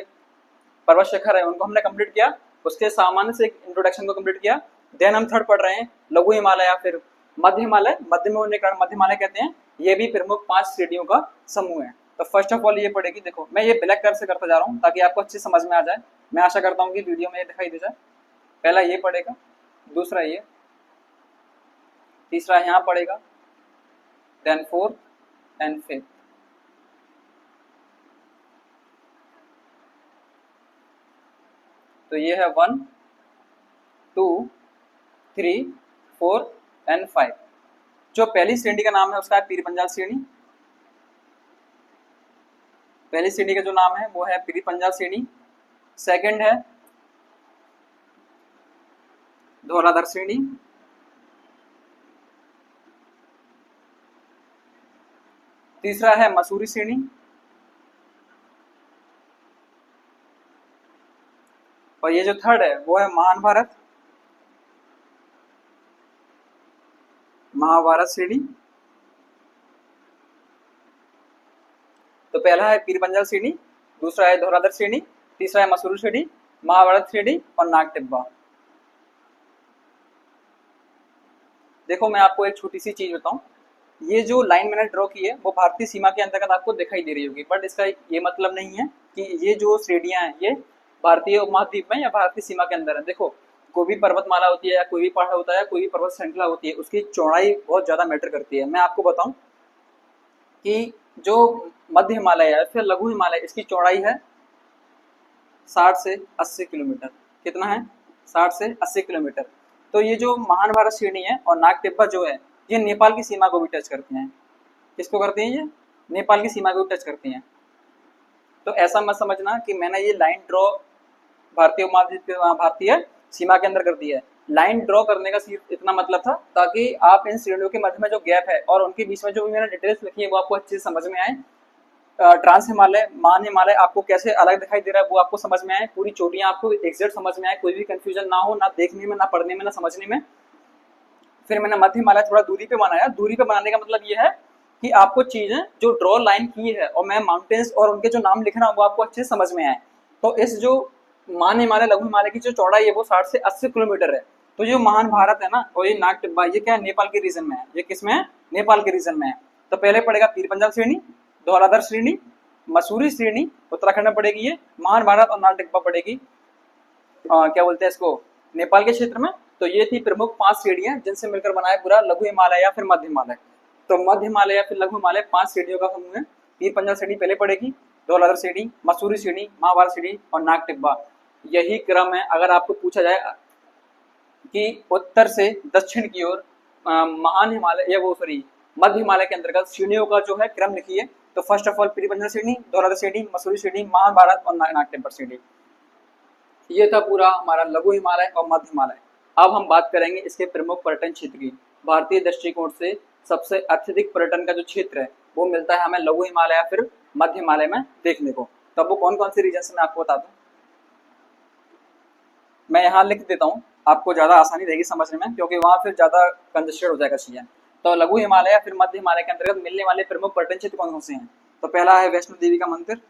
पर्वत शिखर है उनको हमने कंप्लीट किया। उसके सामान्य से इंट्रोडक्शन को कंप्लीट किया। देन हम थर्ड पढ़ रहे हैं लघु हिमालय या फिर मध्य हिमालय, मध्य में होने के कारण मध्य हिमालय कहते हैं। ये भी प्रमुख 5 श्रेणियों का समूह है। तो फर्स्ट ऑफ ऑल ये पड़ेगी, देखो मैं ये ब्लैक कलर से करता जा रहा हूँ ताकि आपको अच्छी समझ में आ जाए। मैं आशा करता हूँ कि वीडियो में ये दिखाई दे जाए। पहला ये पड़ेगा, दूसरा ये, तीसरा यहाँ पड़ेगा, देन फोर्थ एंड फिफ्थ। तो ये है 1, 2, 3, 4 एंड 5। जो पहली श्रेणी का नाम है उसका है पीर पंजाल श्रेणी। पहली श्रेणी का जो नाम है वो है पीर पंजाल श्रेणी। सेकंड है धौलाधर श्रेणी। तीसरा है मसूरी श्रेणी। और ये जो थर्ड है वो है महाभारत श्रेणी। तो पहला है पीर पंजाल श्रेणी, दूसरा है धौलाधर श्रेणी, तीसरा है मसूरी श्रेणी, महाभारत श्रेणी और नाग टिब्बा। देखो मैं आपको एक छोटी सी चीज बताऊं, ये जो लाइन मैंने ड्रॉ की है वो भारतीय सीमा के अंतर्गत आपको दिखाई दे रही होगी, बट इसका ये मतलब नहीं है कि ये जो श्रेणियां हैं ये भारतीय उपमहाद्वीप में या भारतीय सीमा के अंदर है। देखो कोई भी पर्वतमाला होती है या कोई भी पहाड़ होता है, कोई भी पर्वत श्रृंखला होती है, उसकी चौड़ाई बहुत ज्यादा मैटर करती है। मैं आपको बताऊं कि जो मध्य हिमालय है फिर लघु हिमालय, इसकी चौड़ाई है 60 से 80 किलोमीटर। कितना है? 60 से 80 किलोमीटर। तो ये जो महाभारत श्रेणी है और नाग टिब्बा जो है ये नेपाल की सीमा को भी टच करते हैं। किसको करते हैं? ये नेपाल की सीमा को भी टच करती हैं। तो ऐसा मत समझना कि मैंने ये लाइन ड्रॉ भारतीय उपमहाद्वीप भारतीय सीमा के अंदर कर दी है। लाइन ड्रॉ करने का सिर्फ इतना मतलब था ताकि आप इन श्रेणियों के मध्य में जो गैप है और उनके बीच में जो भी मैंने डिटेल्स लिखी है वो आपको अच्छे से समझ में आए। ट्रांस हिमालय, मान हिमालय आपको कैसे अलग दिखाई दे रहा है वो आपको समझ में आए, पूरी चोटियां आपको एग्जैक्ट समझ में आए, कोई भी कंफ्यूजन ना हो, ना देखने में, ना पढ़ने में, ना समझने में। फिर मैंने मध्य हिमालय थोड़ा दूरी पे बनाया। दूरी पे बनाने का मतलब ये है कि आपको चीजें जो ड्रॉ लाइन की है और मैं माउंटेन्स और उनके जो नाम लिख रहा हूँ वो आपको अच्छे से समझ में आए। तो इस जो मान हिमालय लघु हिमालय की जो चौड़ाई है वो 60 से 80 किलोमीटर है। तो जो महान भारत है ना और ये नाग टिब्बा ये क्या है? नेपाल के रीजन में है। ये किसमें है? नेपाल के रीजन में है। तो पहले पड़ेगा पीर पंजाल श्रेणी, धौलाधर श्रेणी, मसूरी श्रेणी उत्तराखंड में पड़ेगी ये, महान भारत और नाग टिब्बा पड़ेगी क्या बोलते हैं इसको, नेपाल के क्षेत्र में। तो ये थी प्रमुख 5 श्रेणियां जिनसे मिलकर बना है पूरा लघु हिमालय या फिर मध्य हिमालय। तो मध्य हिमालय या फिर लघु हिमालय 5 श्रेणियों का समूह है। पीर पंजाल श्रेणी पहले पड़ेगी, धौलाधर श्रेणी, मसूरी श्रेणी, महाभारत श्रेणी और नाग टिब्बा। यही क्रम है। अगर आपको पूछा जाए कि उत्तर से दक्षिण की ओर महान हिमालय या वो सॉरी मध्य हिमालय के अंतर्गत श्रेणियों का जो है क्रम लिखिए, तो first of all Pir Panjal श्रेणी, धौलाधर श्रेणी, मसूरी श्रेणी, महाभारत और नाग टिब्बा श्रेणी। ये था पूरा हमारा लघु हिमालय और मध्य हिमालय। अब हम बात करेंगे इसके प्रमुख पर्यटन क्षेत्र की। भारतीय दृष्टिकोण से सबसे अत्यधिक पर्यटन का जो क्षेत्र है वो मिलता है हमें लघु हिमालय या फिर मध्य हिमालय में देखने को। तब वो कौन कौन से रीजन से मैं आपको बता दूं, मैं यहाँ लिख देता हूँ, आपको ज्यादा आसानी रहेगी समझने में, क्योंकि वहां फिर ज्यादा कंजेस्टेड हो जाएगा चीजें। तो लघु हिमालय या फिर मध्य हिमालय के अंतर्गत मिलने वाले प्रमुख पर्यटन क्षेत्र कौन कौन से हैं? तो पहला है वैष्णो देवी का मंदिर।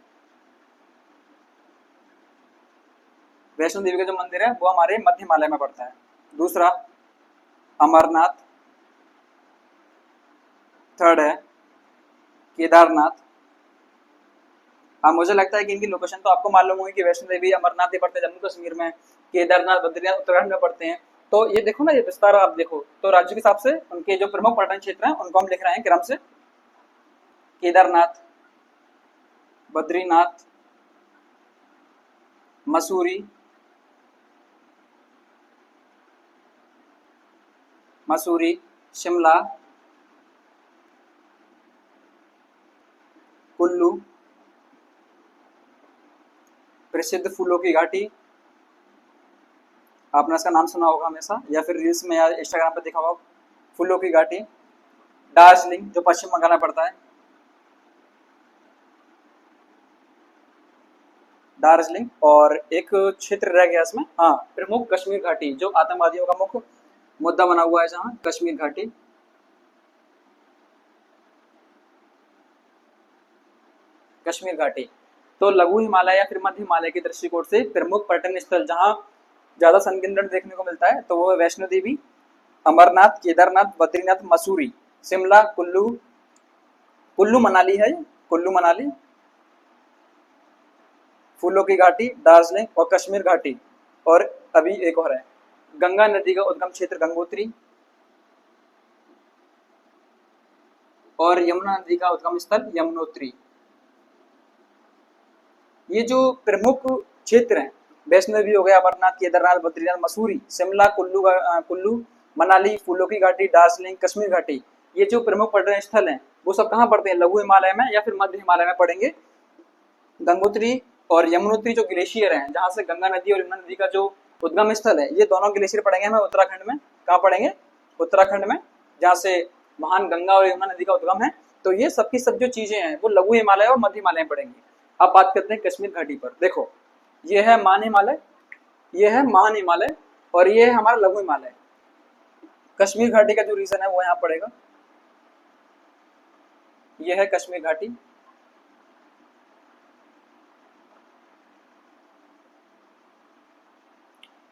वैष्णो देवी का जो मंदिर है वो हमारे मध्य हिमालय में पड़ता है। दूसरा अमरनाथ, थर्ड है केदारनाथ। मुझे लगता है कि इनकी लोकेशन तो आपको मालूम होगी कि वैष्णो देवी अमरनाथ ये पड़ते हैं जम्मू कश्मीर में, केदारनाथ बद्रीनाथ उत्तराखंड में पड़ते हैं। तो ये देखो ना, ये विस्तार आप देखो, तो राज्य के हिसाब से उनके जो प्रमुख पर्यटन क्षेत्र हैं उनको हम लिख रहे हैं क्रम से। केदारनाथ, बद्रीनाथ, मसूरी, शिमला, कुल्लू, प्रसिद्ध फूलों की घाटी, आपने इसका नाम सुना होगा हमेशा या फिर रील्स में या इंस्टाग्राम पे देखा होगा, फूलों की घाटी। दार्जिलिंग जो पश्चिम बंगाल में पड़ता है, दार्जिलिंग। और एक क्षेत्र रह गया इसमें, हाँ, प्रमुख कश्मीर घाटी जो आतंकवादियों का मुख्य मुद्दा बना हुआ है जहाँ, कश्मीर घाटी। कश्मीर घाटी। तो लघु हिमालय या फिर मध्य हिमालय के दृष्टिकोण से प्रमुख पर्यटन स्थल जहाँ ज्यादा संकेंद्रण देखने को मिलता है तो वो है वैष्णो देवी, अमरनाथ, केदारनाथ, बद्रीनाथ, मसूरी, शिमला, कुल्लू, कुल्लू मनाली है, कुल्लू मनाली, फूलों की घाटी, दार्जिलिंग और कश्मीर घाटी। और अभी एक और है, गंगा नदी का उद्गम क्षेत्र गंगोत्री, और यमुना नदी का उद्गम स्थल यमुनोत्री। ये जो प्रमुख क्षेत्र हैं, वैष्णो देवी हो गया, अमरनाथ, केदारनाथ, बद्रीनाथ, मसूरी, शिमला, कुल्लू मनाली, फूलों की घाटी, दार्जिलिंग, कश्मीर घाटी, ये जो प्रमुख पर्यटन स्थल हैं वो सब कहाँ पड़ते हैं? लघु हिमालय में या फिर मध्य हिमालय में पड़ेंगे। गंगोत्री और यमुनोत्री जो ग्लेशियर हैं, जहाँ से गंगा नदी और यमुना नदी का जो उद्गम स्थल है, ये दोनों ग्लेशियर पड़ेंगे हमें उत्तराखंड में। कहाँ पड़ेंगे? उत्तराखंड में, जहाँ से महान गंगा और यमुना नदी का उद्गम है। तो ये सबकी सब जो चीजें हैं वो लघु हिमालय और मध्य हिमालय में पड़ेंगी। अब बात करते हैं कश्मीर घाटी पर। देखो, ये है मान हिमालय, ये है महान हिमालय, और ये है हमारा लघु हिमालय। कश्मीर घाटी का जो रीजन है वो यहाँ पड़ेगा, ये है कश्मीर घाटी।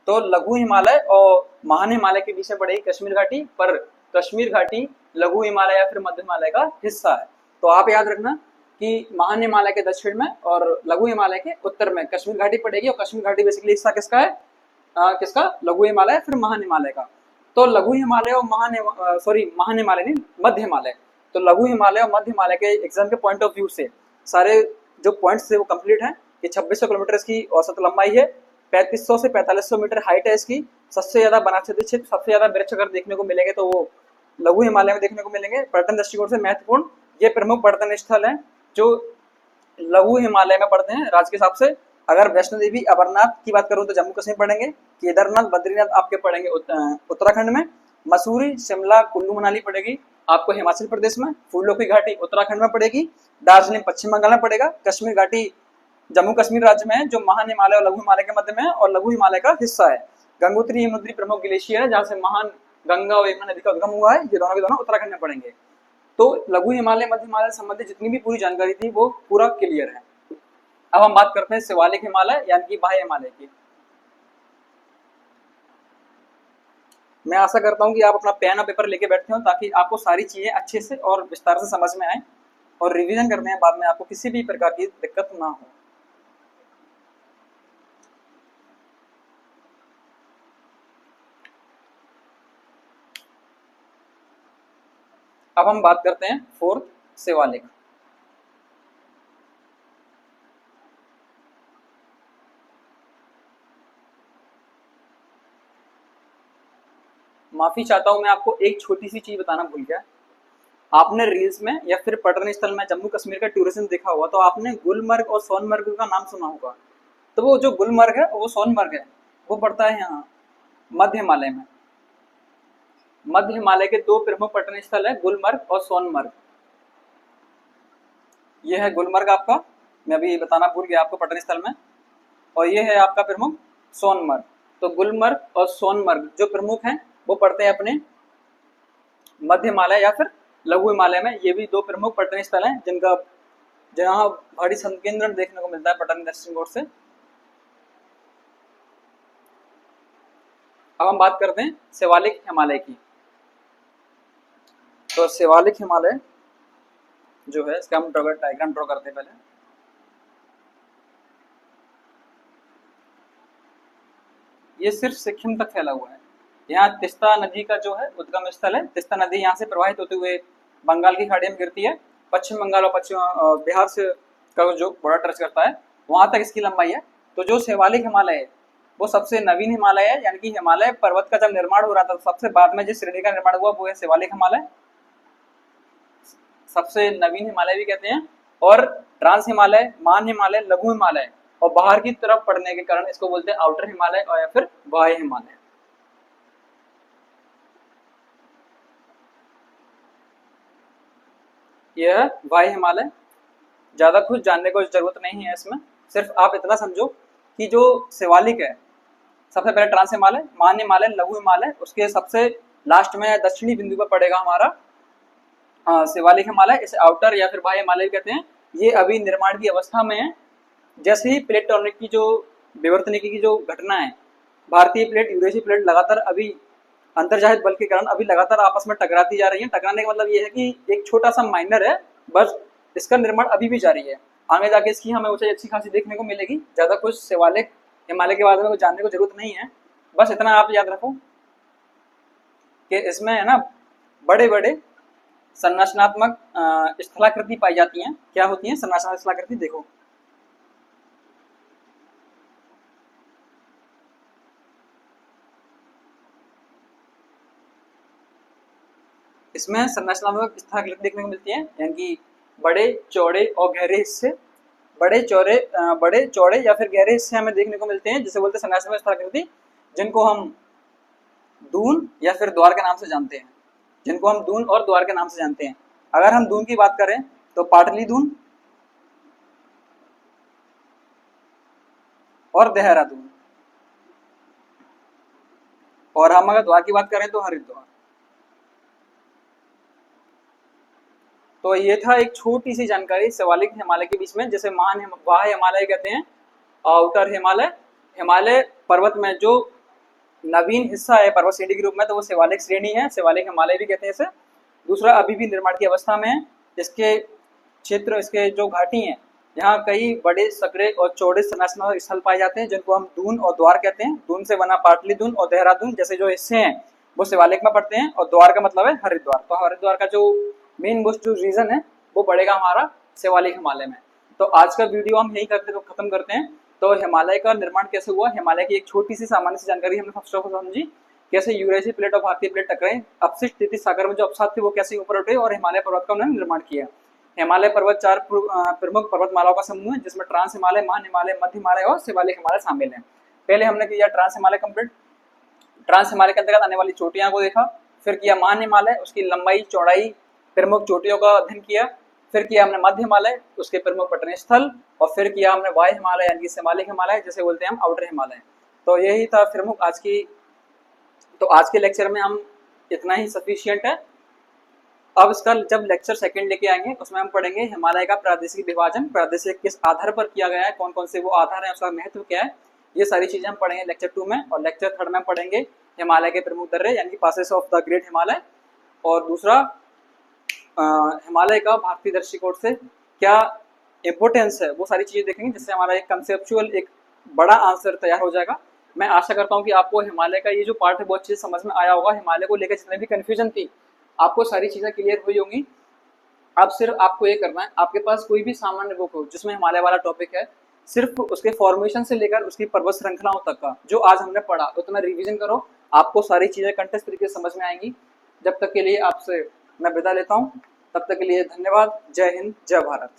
तो लघु हिमालय और महान हिमालय के बीच में पड़ेगी कश्मीर घाटी, पर कश्मीर घाटी लघु हिमालय या फिर मध्य हिमालय का हिस्सा है। तो आप याद रखना कि महान हिमालय के दक्षिण में और लघु हिमालय के उत्तर में कश्मीर घाटी पड़ेगी। और कश्मीर घाटी बेसिकली हिस्सा किसका है? किसका? लघु हिमालय फिर महान हिमालय का। तो लघु हिमालय और महान हिमालय नहीं, मध्य हिमालय। तो लघु हिमालय और मध्य हिमालय के एग्जाम के पॉइंट ऑफ व्यू से सारे जो पॉइंट्स थे वो कंप्लीट हैं। ये 2600 किलोमीटर की औसत लंबाई है, 3500 से 4500 मीटर हाइट है इसकी। सबसे ज्यादा वनाच्छादित क्षेत्र, सबसे ज्यादा वृक्ष अगर देखने को मिलेंगे तो वो लघु हिमालय में देखने को मिलेंगे। पर्यटन दृष्टिकोण से महत्वपूर्ण ये प्रमुख पर्यटन स्थल हैं जो लघु हिमालय में पड़ते हैं राज्य के हिसाब से। अगर वैष्णो देवी, अमरनाथ की बात करूं तो जम्मू कश्मीर पड़ेंगे, केदारनाथ, बद्रीनाथ आपके पड़ेंगे उत्तराखंड में, मसूरी, शिमला, कुल्लू मनाली पड़ेगी आपको हिमाचल प्रदेश में, फूलों की घाटी उत्तराखंड में पड़ेगी, दार्जिलिंग पश्चिम बंगाल में पड़ेगा, कश्मीर घाटी जम्मू कश्मीर राज्य में है जो महान हिमालय और लघु हिमालय के मध्य में है और लघु हिमालय का हिस्सा है। गंगोत्री यमुनोत्री प्रमुख ग्लेशियर है जहाँ से महान गंगा और यमुना नदी का उद्गम हुआ है। ये दोनों के दोनों उत्तराखंड में पड़ेंगे। तो लघु हिमालय, मध्य हिमालय से संबंधित जितनी भी पूरी जानकारी थी वो पूरा क्लियर है। अब हम बात करते हैं शिवालिक हिमालय यानी कि बाह्य हिमालय की। मैं आशा करता हूं कि आप अपना पेन और पेपर लेके बैठते हो ताकि आपको सारी चीजें अच्छे से और विस्तार से समझ में आए और रिवीजन करने के बाद में आपको किसी भी प्रकार की दिक्कत ना हो। अब हम बात करते हैं फोर्थ, शिवालिक। माफी चाहता हूं, मैं आपको एक छोटी सी चीज बताना भूल गया। आपने रील्स में या फिर पर्यटन स्थल में जम्मू कश्मीर का टूरिज्म देखा होगा तो आपने गुलमर्ग और सोनमर्ग का नाम सुना होगा। तो वो जो गुलमर्ग है, वो सोनमर्ग है, वो पड़ता है यहाँ मध्य हिमालय में। मध्य हिमालय के दो प्रमुख पर्यटन स्थल है, गुलमर्ग और सोनमर्ग। ये है गुलमर्ग आपका, मैं अभी बताना भूल गया आपको पर्यटन स्थल में, और ये है आपका प्रमुख सोनमर्ग। तो गुलमर्ग और सोनमर्ग जो प्रमुख हैं वो पड़ते हैं अपने मध्य हिमालय या फिर लघु हिमालय में। ये भी दो प्रमुख पर्यटन स्थल हैं जिनका जहाँ भारी संकेंद्रण देखने को मिलता है पर्यटन दृष्टिकोण से। अब हम बात करते हैं शिवालिक हिमालय की। तो शिवालिक हिमालय जो है इसका हम डायग्राम ड्रॉ करते हैं पहले। ये सिर्फ सिक्किम तक फैला हुआ है। यहाँ तिस्ता नदी का जो है उद्गम स्थल है। तिस्ता नदी यहाँ से प्रवाहित होते हुए बंगाल की खाड़ी में गिरती है, पश्चिम बंगाल और पश्चिम बिहार से का जो बॉर्डर टच करता है वहां तक इसकी लंबाई है। तो जो शिवालिक हिमालय है वो सबसे नवीन हिमालय है, यानी कि हिमालय पर्वत का जब निर्माण हो रहा था तो सबसे बाद में जिस श्रेणी का निर्माण हुआ वो है शिवालिक हिमालय, सबसे नवीन हिमालय भी कहते हैं। और ट्रांस हिमालय, मान हिमालय, लघु हिमालय और बाहर की तरफ पड़ने के कारण इसको बोलते हैं आउटर हिमालय और या फिर बाह्य हिमालय। यह है बाह्य हिमालय। ज्यादा कुछ जानने को जरूरत नहीं है इसमें, सिर्फ आप इतना समझो कि जो शिवालिक है सबसे पहले ट्रांस हिमालय, मान हिमालय, लघु हिमालय, उसके सबसे लास्ट में दक्षिणी बिंदु पर पड़ेगा हमारा शिवालिक हिमालय। इसे आउटर या फिर बाह्य हिमालय कहते हैं। ये अभी निर्माण की अवस्था में है। जैसे ही प्लेट टेक्टोनिक की जो विवर्तनिकी की जो घटना है, भारतीय प्लेट यूरेशियन प्लेट लगातार अभी अंतर्जाहित बल के कारण अभी लगातार आपस में टकराती जा रही है। टकराने का मतलब ये है कि एक छोटा सा माइनर है, बस इसका निर्माण अभी भी जारी है। आगे जाके इसकी हमें ऊंचाई अच्छी खासी देखने को मिलेगी। ज़्यादा कुछ शिवालिक हिमालय के बारे में कुछ जानने को जरूरत नहीं है, बस इतना आप याद रखो कि इसमें है ना बड़े बड़े संरचनात्मक स्थलाकृति पाई जाती हैं। क्या होती हैं संरचनात्मक स्थलाकृति? देखो, इसमें संरचनात्मक स्थलाकृति देखने को मिलती है, यानी कि बड़े चौड़े और गहरे हिस्से, बड़े चौड़े या फिर गहरे हिस्से हमें देखने को मिलते हैं, जिसे बोलते हैं संरचनात्मक स्थलाकृति, जिनको हम दून या फिर द्वार के नाम से जानते हैं। जिनको हम दून और द्वार के नाम से जानते हैं। अगर हम दून की बात करें तो पाटली दून और देहरादून, और हम अगर द्वार की बात करें तो हरिद्वार। तो ये था एक छोटी सी जानकारी शिवालिक हिमालय के बीच में, जैसे बाह्य हिमालय कहते हैं, आउटर हिमालय। हिमालय पर्वत में जो नवीन हिस्सा है पर्वत श्रेणी के रूप में, तो वो शिवालिक श्रेणी है, शिवालिक हिमालय भी कहते हैं इसे। दूसरा, अभी भी निर्माण की अवस्था में है। इसके क्षेत्र, इसके जो घाटी हैं, यहाँ कई बड़े सकरे और चौड़े संरचनात्मक स्थल पाए जाते हैं, जिनको हम दून और द्वार कहते हैं। दून से बना पाटली दून और देहरादून जैसे जो हिस्से हैं वो शिवालिक में पड़ते हैं, और द्वार का मतलब है हरिद्वार। तो हरिद्वार का जो मेन जो रीजन है वो पड़ेगा हमारा शिवालिक हिमालय में। तो आज का वीडियो हम यही खत्म करते हैं। तो हिमालय का निर्माण कैसे हुआ, हिमालय की एक छोटी सी सामान्य सी जानकारी हमने फर्स्ट ऑफ ऑल समझी। कैसे यूरेशियन प्लेट और भारतीय प्लेट टकराए, अपशिष्ट स्थिति सागर में जो अवसाद थे वो कैसे ऊपर उठे और हिमालय पर्वत का उन्होंने निर्माण किया। हिमालय पर्वत 4 प्रमुख पर्वतमालाओं का समूह है, जिसमें ट्रांस हिमालय, मान हिमालय, मध्य हिमालय और शिवालिक हिमालय शामिल है। पहले हमने किया trans Himalaya complete, trans Himalaya के अंतर्गत आने वाली चोटियां को देखा। फिर किया मान हिमालय, उसकी लंबाई चौड़ाई प्रमुख चोटियों का अध्ययन किया। फिर किया हमने मध्य हिमालय, उसके प्रमुख पर्यटन स्थल, और फिर किया हमने वायु हिमालय यानी कि शिवालिक हिमालय, जैसे बोलते हैं हम आउटर हिमालय। तो यही था प्रमुख आज की। तो आज के लेक्चर में हम इतना ही सफिशिएंट है। अब इसका जब लेक्चर सेकंड लेके आएंगे उसमें हम पढ़ेंगे हिमालय का प्रादेशिक विभाजन, प्रादेशिक किस आधार पर किया गया है, कौन कौन से वो आधार है, उसका महत्व क्या है, ये सारी चीजें हम पढ़ेंगे लेक्चर 2 में। और लेक्चर 3 में पढ़ेंगे हिमालय के प्रमुख दर्रे यानी कि passes of the great Himalaya, और दूसरा हिमालय का भारतीय दृष्टिकोण से क्या इंपोर्टेंस है, वो सारी चीजें देखेंगे, जिससे हमारा एक कंसेप्चुअल एक बड़ा आंसर तैयार हो जाएगा। मैं आशा करता हूँ कि आपको हिमालय का ये जो पार्ट है बहुत अच्छे से समझ में आया होगा। हिमालय को लेकर जितने भी कंफ्यूजन थी आपको सारी चीजें क्लियर हुई होंगी। अब सिर्फ आपको ये करना है, आपके पास कोई भी सामान्य बुक हो जिसमें हिमालय वाला टॉपिक है, सिर्फ उसके फॉर्मेशन से लेकर उसकी पर्वत श्रृंखलाओं तक का जो आज हमने पढ़ा उतना रिवीजन करो, आपको सारी चीजें कंटेस्ट तरीके से समझ में आएंगी। जब तक के लिए आपसे मैं विदा लेता हूँ, तब तक के लिए धन्यवाद। जय हिंद, जय भारत।